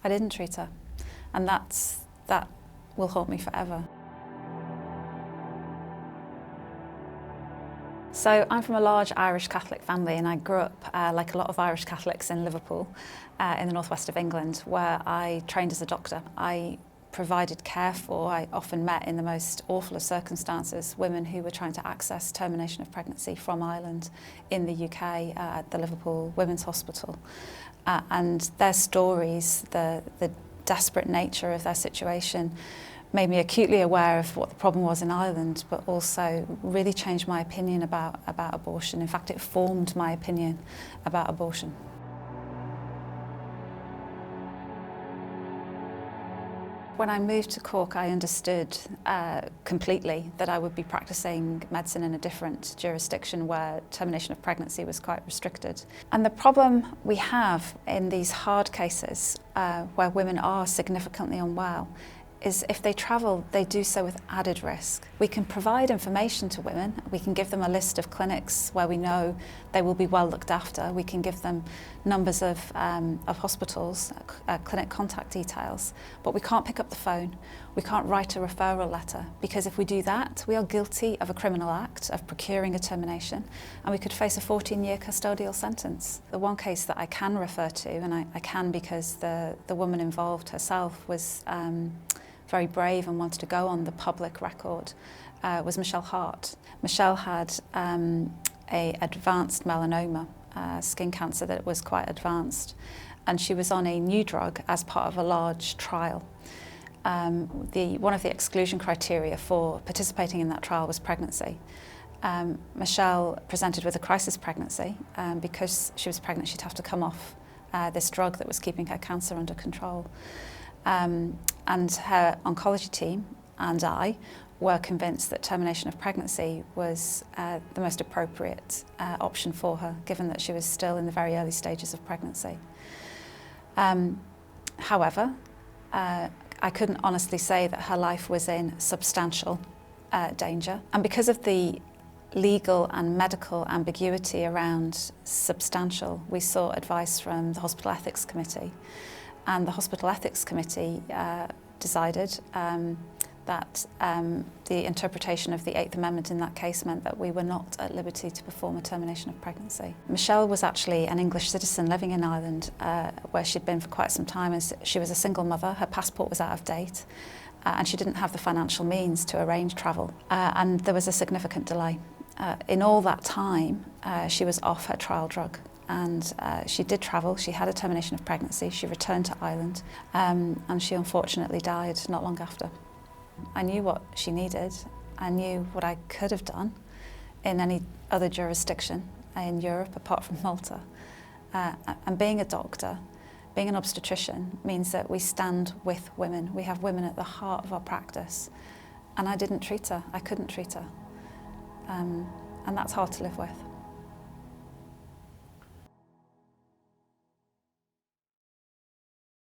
I didn't treat her, and that will haunt me forever. So I'm from a large Irish Catholic family, and I grew up, like a lot of Irish Catholics, in Liverpool, in the northwest of England, where I trained as a doctor. I provided care for, I often met in the most awful of circumstances, women who were trying to access termination of pregnancy from Ireland in the UK at the Liverpool Women's Hospital. And their stories, the desperate nature of their situation, made me acutely aware of what the problem was in Ireland, but also really changed my opinion about abortion. In fact, it formed my opinion about abortion. When I moved to Cork, I understood completely that I would be practicing medicine in a different jurisdiction where termination of pregnancy was quite restricted. And the problem we have in these hard cases where women are significantly unwell is if they travel, they do so with added risk. We can provide information to women. We can give them a list of clinics where we know they will be well looked after. We can give them numbers of hospitals, clinic contact details, but we can't pick up the phone. We can't write a referral letter, because if we do that, we are guilty of a criminal act of procuring a termination, and we could face a 14-year custodial sentence. The one case that I can refer to, and I can because the woman involved herself was very brave and wanted to go on the public record, was Michelle Hart. Michelle had a advanced melanoma, skin cancer that was quite advanced, and she was on a new drug as part of a large trial. One of the exclusion criteria for participating in that trial was pregnancy. Michelle presented with a crisis pregnancy. Because she was pregnant, she'd have to come off this drug that was keeping her cancer under control. And her oncology team and I were convinced that termination of pregnancy was the most appropriate option for her, given that she was still in the very early stages of pregnancy. However, I couldn't honestly say that her life was in substantial danger. And because of the legal and medical ambiguity around substantial, we sought advice from the Hospital Ethics Committee. And the Hospital Ethics Committee decided that the interpretation of the 8th Amendment in that case meant that we were not at liberty to perform a termination of pregnancy. Michelle was actually an English citizen living in Ireland, where she'd been for quite some time. She was a single mother, her passport was out of date, and she didn't have the financial means to arrange travel. And there was a significant delay. In all that time, she was off her trial drug. And she did travel, she had a termination of pregnancy, she returned to Ireland, and she unfortunately died not long after. I knew what she needed, I knew what I could have done in any other jurisdiction in Europe apart from Malta. And being a doctor, being an obstetrician, means that we stand with women. We have women at the heart of our practice. And I didn't treat her, I couldn't treat her. And that's hard to live with.